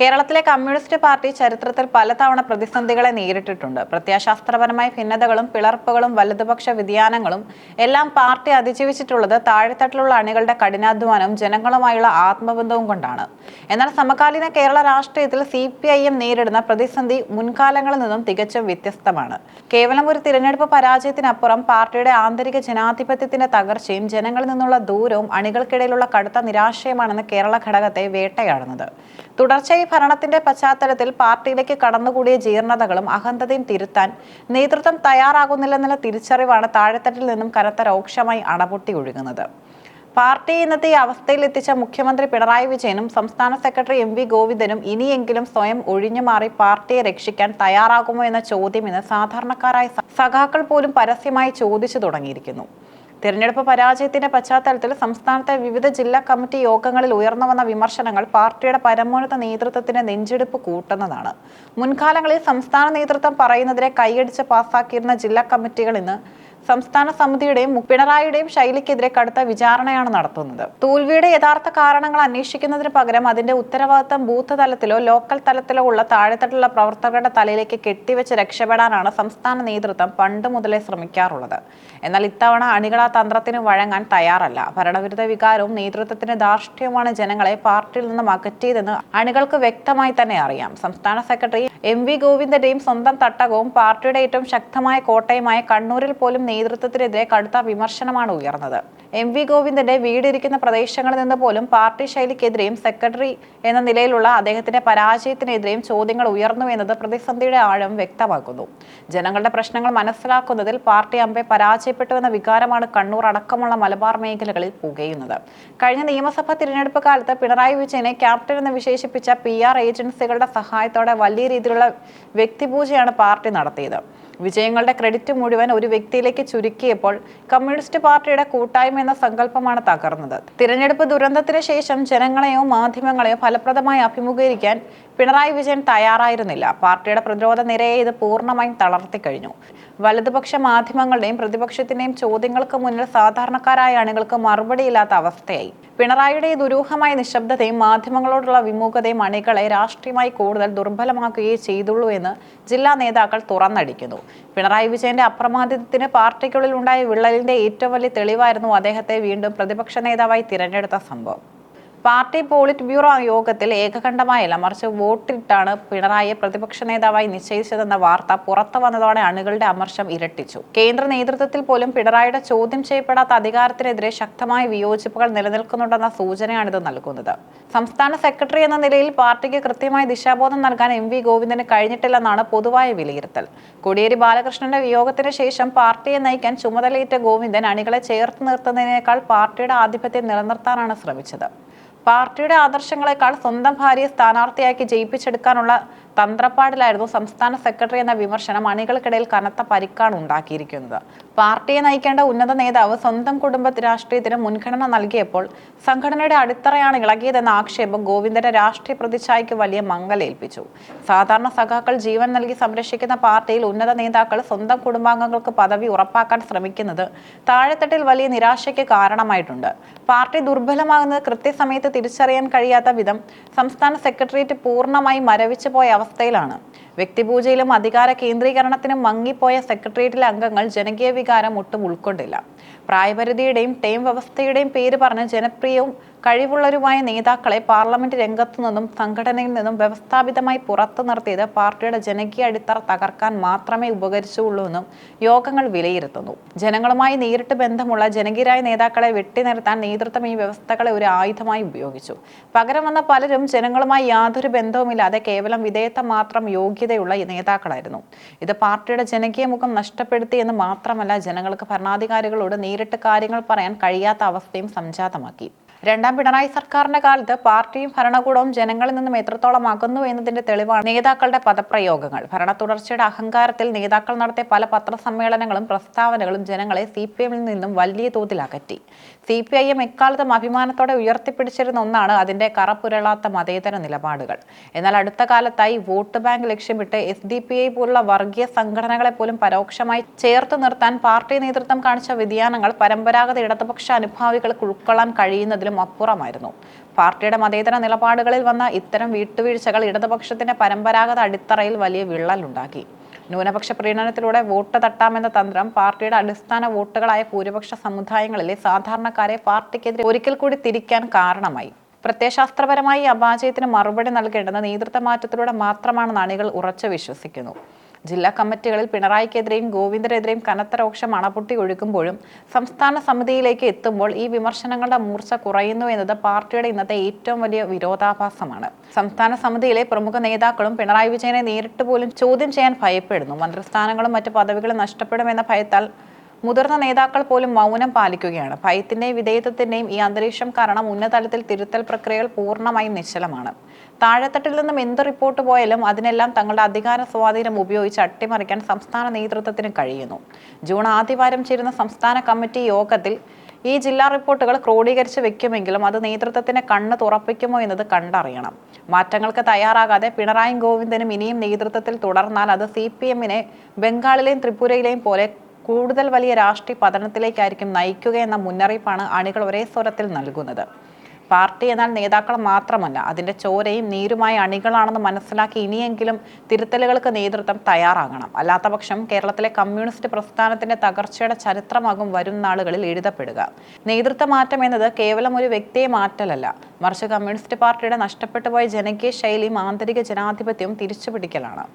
കേരളത്തിലെ communist party ചരിത്രത്തിൽ പലതവണ പ്രതിസന്ധികളെ നേരിട്ടിട്ടുണ്ട്. പ്രത്യയശാസ്ത്രപരമായ ഭിന്നതകളും പിളർപ്പുകളും വലതുപക്ഷ വ്യതിയാനങ്ങളും എല്ലാം പാർട്ടി അതിജീവിച്ചിട്ടുള്ളത് താഴെത്തട്ടിലുള്ള അണികളുടെ കഠിനാധ്വാനവും ജനങ്ങളുമായുള്ള ആത്മബന്ധവും കൊണ്ടാണ്. എന്നാൽ സമകാലീന കേരള രാഷ്ട്രീയത്തിൽ CPIM നേരിടുന്ന പ്രതിസന്ധി മുൻകാലങ്ങളിൽ നിന്നും തികച്ചും വ്യത്യസ്തമാണ്. കേവലം ഒരു തിരഞ്ഞെടുപ്പ് പരാജയത്തിനപ്പുറം പാർട്ടിയുടെ ആന്തരിക ജനാധിപത്യത്തിന്റെ തകർച്ചയും ജനങ്ങളിൽ നിന്നുള്ള ദൂരവും അണികൾക്കിടയിലുള്ള കടുത്ത നിരാശയുമാണെന്ന് കേരള ഘടകത്തെ വേട്ടയാടുന്നത്. തുടർച്ചയായി ഭരണത്തിന്റെ പശ്ചാത്തലത്തിൽ പാർട്ടിയിലേക്ക് കടന്നുകൂടിയ ജീർണതകളും അഹന്തതയും തിരുത്താൻ നേതൃത്വം തയ്യാറാകുന്നില്ലെന്നുള്ള തിരിച്ചറിവാണ് താഴെത്തട്ടിൽ നിന്നും കനത്ത രോക്ഷമായി അണപൊട്ടി ഒഴുകുന്നത്. പാർട്ടി ഇന്നത്തെ ഈ അവസ്ഥയിൽ എത്തിച്ച മുഖ്യമന്ത്രി പിണറായി വിജയനും സംസ്ഥാന സെക്രട്ടറി MV ഗോവിന്ദനും ഇനിയെങ്കിലും സ്വയം ഒഴിഞ്ഞുമാറി പാർട്ടിയെ രക്ഷിക്കാൻ തയ്യാറാകുമോ എന്ന ചോദ്യം ഇന്ന് സാധാരണക്കാരായ സഖാക്കൾ പോലും പരസ്യമായി ചോദിച്ചു തുടങ്ങിയിരിക്കുന്നു. തിരഞ്ഞെടുപ്പ് പരാജയത്തിന്റെ പശ്ചാത്തലത്തിൽ സംസ്ഥാനത്തെ വിവിധ ജില്ലാ കമ്മിറ്റി യോഗങ്ങളിൽ ഉയർന്നുവന്ന വിമർശനങ്ങൾ പാർട്ടിയുടെ പരമോന്നത നേതൃത്വത്തിന്റെ നെഞ്ചെടുപ്പ് കൂട്ടുന്നതാണ്. മുൻകാലങ്ങളിൽ സംസ്ഥാന നേതൃത്വം പറയുന്നതിനെ കൈയടിച്ച് പാസാക്കിയിരുന്ന ജില്ലാ കമ്മിറ്റികൾ ഇന്ന് സംസ്ഥാന സമിതിയുടെയും പിണറായിയുടെയും ശൈലിക്കെതിരെ കടുത്ത വിചാരണയാണ് നടത്തുന്നത്. തോൽവിയുടെ യഥാർത്ഥ കാരണങ്ങൾ അന്വേഷിക്കുന്നതിന് പകരം അതിന്റെ ഉത്തരവാദിത്തം ബൂത്ത് തലത്തിലോ ലോക്കൽ തലത്തിലോ ഉള്ള താഴെത്തട്ടിലുള്ള പ്രവർത്തകരുടെ തലയിലേക്ക് കെട്ടിവെച്ച് രക്ഷപ്പെടാനാണ് സംസ്ഥാന നേതൃത്വം പണ്ട് മുതലേ ശ്രമിക്കാറുള്ളത്. എന്നാൽ ഇത്തവണ അണികൾ ആ തന്ത്രത്തിന് വഴങ്ങാൻ തയ്യാറല്ല. ഭരണവിരുദ്ധ വികാരവും നേതൃത്വത്തിന്റെ ധാർഷ്ട്യവുമാണ് ജനങ്ങളെ പാർട്ടിയിൽ നിന്നും അകറ്റിയതെന്ന് അണികൾക്ക് വ്യക്തമായി തന്നെ അറിയാം. സംസ്ഥാന സെക്രട്ടറി MV ഗോവിന്ദന്റെയും സ്വന്തം തട്ടകവും പാർട്ടിയുടെ ഏറ്റവും ശക്തമായ കോട്ടയുമായ കണ്ണൂരിൽ പോലും നേതൃത്വത്തിനെതിരെ കടുത്ത വിമർശനമാണ് ഉയർന്നത്. MV ഗോവിന്ദന്റെ വീടിരിക്കുന്ന പ്രദേശങ്ങളിൽ നിന്ന് പോലും പാർട്ടി ശൈലിക്കെതിരെയും സെക്രട്ടറി എന്ന നിലയിലുള്ള അദ്ദേഹത്തിന്റെ പരാജയത്തിനെതിരെയും ചോദ്യങ്ങൾ ഉയർന്നു എന്നത് പ്രതിസന്ധിയുടെ ആഴം വ്യക്തമാക്കുന്നു. ജനങ്ങളുടെ പ്രശ്നങ്ങൾ മനസ്സിലാക്കുന്നതിൽ പാർട്ടി അമ്പെ പരാജയപ്പെട്ടുവെന്ന വികാരമാണ് കണ്ണൂർ അടക്കമുള്ള മലബാർ മേഖലകളിൽ പുകയുന്നത്. കഴിഞ്ഞ നിയമസഭാ തിരഞ്ഞെടുപ്പ് കാലത്ത് പിണറായി വിജയനെ ക്യാപ്റ്റൻ എന്ന് വിശേഷിപ്പിച്ച PR ഏജൻസികളുടെ സഹായത്തോടെ വലിയ രീതിയിലുള്ള വ്യക്തിപൂജയാണ് പാർട്ടി നടത്തിയത്. വിജയങ്ങളുടെ ക്രെഡിറ്റ് മുഴുവൻ ഒരു വ്യക്തിയിലേക്ക് ചുരുക്കിയപ്പോൾ കമ്മ്യൂണിസ്റ്റ് പാർട്ടിയുടെ കൂട്ടായ്മ എന്ന സങ്കല്പമാണ് തകർന്നത്. തിരഞ്ഞെടുപ്പ് ദുരന്തത്തിന് ശേഷം ജനങ്ങളെയോ മാധ്യമങ്ങളെയോ ഫലപ്രദമായി അഭിമുഖീകരിക്കാൻ പിണറായി വിജയൻ തയ്യാറായിരുന്നില്ല. പാർട്ടിയുടെ പ്രതിരോധ നിരയെ ഇത് പൂർണ്ണമായും തളർത്തിക്കഴിഞ്ഞു. വലതുപക്ഷ മാധ്യമങ്ങളുടെയും പ്രതിപക്ഷത്തിന്റെയും ചോദ്യങ്ങൾക്ക് മുന്നിൽ സാധാരണക്കാരായ അണികൾക്ക് മറുപടിയില്ലാത്ത അവസ്ഥയായി. പിണറായിയുടെ ഈ ദുരൂഹമായ നിശബ്ദതയും മാധ്യമങ്ങളോടുള്ള വിമുഖതയും അണികളെ രാഷ്ട്രീയമായി കൂടുതൽ ദുർബലമാക്കുകയേ ചെയ്തുള്ളൂ എന്ന് ജില്ലാ നേതാക്കൾ തുറന്നടിക്കുന്നു. പിണറായി വിജയന്റെ അപ്രമാദിത്വത്തിന് പാർട്ടിക്കുള്ളിൽ ഉണ്ടായ വിള്ളലിന്റെ ഏറ്റവും വലിയ തെളിവായിരുന്നു അദ്ദേഹത്തെ വീണ്ടും പ്രതിപക്ഷ നേതാവായി തിരഞ്ഞെടുത്ത സംഭവം. പാർട്ടി പോളിറ്റ് ബ്യൂറോ യോഗത്തിൽ ഏകകണ്ഠമായല്ല മറിച്ച് വോട്ടിട്ടാണ് പിണറായിയെ പ്രതിപക്ഷ നേതാവായി നിശ്ചയിച്ചതെന്ന വാർത്ത പുറത്തു വന്നതോടെ അണികളുടെ അമർഷം ഇരട്ടിച്ചു. കേന്ദ്ര നേതൃത്വത്തിൽ പോലും പിണറായിയുടെ ചോദ്യം ചെയ്യപ്പെടാത്ത അധികാരത്തിനെതിരെ ശക്തമായ വിയോജിപ്പുകൾ നിലനിൽക്കുന്നുണ്ടെന്ന സൂചനയാണിത് നൽകുന്നത്. സംസ്ഥാന സെക്രട്ടറി എന്ന നിലയിൽ പാർട്ടിക്ക് കൃത്യമായ ദിശാബോധം നൽകാൻ MV ഗോവിന്ദന് കഴിഞ്ഞിട്ടില്ലെന്നാണ് പൊതുവായ വിലയിരുത്തൽ. കോടിയേരി ബാലകൃഷ്ണന്റെ വിയോഗത്തിന് ശേഷം പാർട്ടിയെ നയിക്കാൻ ചുമതലയേറ്റ ഗോവിന്ദൻ അണികളെ ചേർത്ത് നിർത്തുന്നതിനേക്കാൾ പാർട്ടിയുടെ ആധിപത്യം നിലനിർത്താനാണ് ശ്രമിച്ചത്. പാർട്ടിയുടെ ആദർശങ്ങളെക്കാൾ സ്വന്തം ഭാര്യയെ സ്ഥാനാർത്ഥിയാക്കി ജയിപ്പിച്ചെടുക്കാനുള്ള തന്ത്രപ്പാടിലായിരുന്നു സംസ്ഥാന സെക്രട്ടറി എന്ന വിമർശനം അണികൾക്കിടയിൽ കനത്ത പരിക്കാണ് ഉണ്ടാക്കിയിരിക്കുന്നത്. പാർട്ടിയെ നയിക്കേണ്ട ഉന്നത നേതാവ് സ്വന്തം കുടുംബ രാഷ്ട്രീയത്തിന് മുൻഗണന നൽകിയപ്പോൾ സംഘടനയുടെ അടിത്തറയാണ് ഇളകിയതെന്ന ആക്ഷേപം ഗോവിന്ദന്റെ രാഷ്ട്രീയ പ്രതിച്ഛായയ്ക്ക് വലിയ മങ്ങലേൽപ്പിച്ചു. സാധാരണ സഖാക്കൾ ജീവൻ നൽകി സംരക്ഷിക്കുന്ന പാർട്ടിയിൽ ഉന്നത നേതാക്കൾ സ്വന്തം കുടുംബാംഗങ്ങൾക്ക് പദവി ഉറപ്പാക്കാൻ ശ്രമിക്കുന്നത് താഴെത്തട്ടിൽ വലിയ നിരാശയ്ക്ക് കാരണമായിട്ടുണ്ട്. പാർട്ടി ദുർബലമാകുന്നത് കൃത്യസമയത്ത് തിരിച്ചറിയാൻ കഴിയാത്ത വിധം സംസ്ഥാന സെക്രട്ടേറിയറ്റ് പൂർണ്ണമായി മരവിച്ചു പോയ അവസ്ഥയിലാണ്. വ്യക്തിപൂജയിലും അധികാര കേന്ദ്രീകരണത്തിനും മങ്ങിപ്പോയ സെക്രട്ടേറിയറ്റിലെ അംഗങ്ങൾ ജനകീയ വികാരം ഒട്ടും ഉൾക്കൊണ്ടില്ല. പ്രായപരിധിയുടെയും ടൈം വ്യവസ്ഥയുടെയും പേര് പറഞ്ഞ് ജനപ്രിയവും കഴിവുള്ളവരുമായ നേതാക്കളെ പാർലമെന്റ് രംഗത്തു നിന്നും സംഘടനയിൽ നിന്നും വ്യവസ്ഥാപിതമായി പുറത്തു നിർത്തിയത് പാർട്ടിയുടെ ജനകീയ അടിത്തറ തകർക്കാൻ മാത്രമേ ഉപകരിച്ചുള്ളൂവെന്നും യോഗങ്ങൾ വിലയിരുത്തുന്നു. ജനങ്ങളുമായി നേരിട്ട് ബന്ധമുള്ള ജനകീയരായ നേതാക്കളെ വെട്ടിനിർത്താൻ നേതൃത്വം ഈ വ്യവസ്ഥകളെ ഒരു ആയുധമായി ഉപയോഗിച്ചു. പകരം വന്ന പലരും ജനങ്ങളുമായി യാതൊരു ബന്ധവുമില്ലാതെ കേവലം വിധേയത്വം മാത്രം യോഗ്യതയുള്ള നേതാക്കളായിരുന്നു. ഇത് പാർട്ടിയുടെ ജനകീയ മുഖം നഷ്ടപ്പെടുത്തി എന്ന് മാത്രമല്ല ജനങ്ങൾക്ക് ഭരണാധികാരികളോട് നേരിട്ട് കാര്യങ്ങൾ പറയാൻ കഴിയാത്ത അവസ്ഥയും സംജാതമാക്കി. രണ്ടാം പിണറായി സർക്കാരിന്റെ കാലത്ത് പാർട്ടിയും ഭരണകൂടവും ജനങ്ങളിൽ നിന്നും എത്രത്തോളം അകന്നു എന്നതിന്റെ തെളിവാണ് നേതാക്കളുടെ പദപ്രയോഗങ്ങൾ. ഭരണ തുടർച്ചയുടെ അഹങ്കാരത്തിൽ നേതാക്കൾ നടത്തിയ പല പത്രസമ്മേളനങ്ങളും പ്രസ്താവനകളും ജനങ്ങളെ CPIMൽ നിന്നും വലിയ തോതിൽ അകറ്റി. CPIM എക്കാലത്തും അഭിമാനത്തോടെ ഉയർത്തിപ്പിടിച്ചിരുന്ന ഒന്നാണ് അതിന്റെ കറപുരളാത്ത മതേതര നിലപാടുകൾ. എന്നാൽ അടുത്ത കാലത്തായി വോട്ട് ബാങ്ക് ലക്ഷ്യമിട്ട് SDPI പോലുള്ള വർഗീയ സംഘടനകളെ പോലും പരോക്ഷമായി ചേർത്ത് നിർത്താൻ പാർട്ടി നേതൃത്വം കാണിച്ച വ്യതിയാനങ്ങൾ പരമ്പരാഗത ഇടതുപക്ഷ അനുഭാവികൾക്ക് ഉൾക്കൊള്ളാൻ കഴിയുന്നതിലും അപ്പുറമായിരുന്നു. പാർട്ടിയുടെ മതേതര നിലപാടുകളിൽ വന്ന ഇത്തരം വിട്ടുവീഴ്ചകൾ ഇടതുപക്ഷത്തിന്റെ പരമ്പരാഗത അടിത്തറയിൽ വലിയ വിള്ളലുണ്ടാക്കി. ന്യൂനപക്ഷ പ്രീണനത്തിലൂടെ വോട്ട് തട്ടാമെന്ന തന്ത്രം പാർട്ടിയുടെ അടിസ്ഥാന വോട്ടുകളായ ഭൂരിപക്ഷ സമുദായങ്ങളിലെ സാധാരണക്കാരെ പാർട്ടിക്കെതിരെ ഒരിക്കൽ കൂടി തിരിക്കാൻ കാരണമായി. പ്രത്യയശാസ്ത്രപരമായി ഈ അപജയത്തിന് മറുപടി നൽകേണ്ടത് നേതൃത്വ മാറ്റത്തിലൂടെ മാത്രമാണെന്ന് അണികൾ ഉറച്ചു വിശ്വസിക്കുന്നു. ജില്ലാ കമ്മിറ്റികളിൽ പിണറായിക്കെതിരെയും ഗോവിന്ദനെതിരെയും കനത്ത രോക്ഷം അണപൊട്ടി ഒഴുകുമ്പോഴും സംസ്ഥാന സമിതിയിലേക്ക് എത്തുമ്പോൾ ഈ വിമർശനങ്ങളുടെ മൂർച്ച കുറയുന്നു എന്നത് പാർട്ടിയുടെ ഇന്നത്തെ ഏറ്റവും വലിയ വിരോധാഭാസമാണ്. സംസ്ഥാന സമിതിയിലെ പ്രമുഖ നേതാക്കളും പിണറായി വിജയനെ നേരിട്ട് പോലും ചോദ്യം ചെയ്യാൻ ഭയപ്പെടുന്നു. മന്ത്രിസ്ഥാനങ്ങളും മറ്റു പദവികളും നഷ്ടപ്പെടുമെന്ന ഭയത്താൽ മുതിർന്ന നേതാക്കൾ പോലും മൗനം പാലിക്കുകയാണ്. ഭയത്തിന്റെയും വിധേയത്വത്തിന്റെയും ഈ അന്തരീക്ഷം കാരണം ഉന്നതതലത്തിൽ തിരുത്തൽ പ്രക്രിയകൾ പൂർണ്ണമായും നിശ്ചലമാണ്. താഴെത്തട്ടിൽ നിന്നും എന്ത് റിപ്പോർട്ട് പോയാലും അതിനെല്ലാം തങ്ങളുടെ അധികാര സ്വാധീനം ഉപയോഗിച്ച് അട്ടിമറിക്കാൻ സംസ്ഥാന നേതൃത്വത്തിന് കഴിയുന്നു. ജൂൺ ആദ്യവാരം ചേരുന്ന സംസ്ഥാന കമ്മിറ്റി യോഗത്തിൽ ഈ ജില്ലാ റിപ്പോർട്ടുകൾ ക്രോഡീകരിച്ച് വെക്കുമെങ്കിലും അത് നേതൃത്വത്തിന് കണ്ണ് തുറപ്പിക്കുമോ എന്നത് കണ്ടറിയണം. മാറ്റങ്ങൾക്ക് തയ്യാറാകാതെ പിണറായി ഗോവിന്ദനും ഇനിയും നേതൃത്വത്തിൽ തുടർന്നാൽ അത് CPM-നെ ബംഗാളിലെയും ത്രിപുരയിലെയും പോലെ കൂടുതൽ വലിയ രാഷ്ട്രീയ പതനത്തിലേക്കായിരിക്കും നയിക്കുക എന്ന മുന്നറിയിപ്പാണ് അണികൾ ഒരേ സ്വരത്തിൽ നൽകുന്നത്. പാർട്ടി എന്നാൽ നേതാക്കൾ മാത്രമല്ല, അതിന്റെ ചോരയും നീരുമായ അണികളാണെന്ന് മനസ്സിലാക്കി ഇനിയെങ്കിലും തിരുത്തലുകൾക്ക് നേതൃത്വം തയ്യാറാകണം. അല്ലാത്തപക്ഷം കേരളത്തിലെ കമ്മ്യൂണിസ്റ്റ് പ്രസ്ഥാനത്തിന്റെ തകർച്ചയുടെ ചരിത്രമാകും വരും നാളുകളിൽ എഴുതപ്പെടുക. നേതൃത്വ മാറ്റം എന്നത് കേവലം ഒരു വ്യക്തിയെ മാറ്റലല്ല, മറിച്ച് കമ്മ്യൂണിസ്റ്റ് പാർട്ടിയുടെ നഷ്ടപ്പെട്ടുപോയ ജനകീയ ശൈലിയും ആന്തരിക ജനാധിപത്യവും തിരിച്ചുപിടിക്കലാണ്.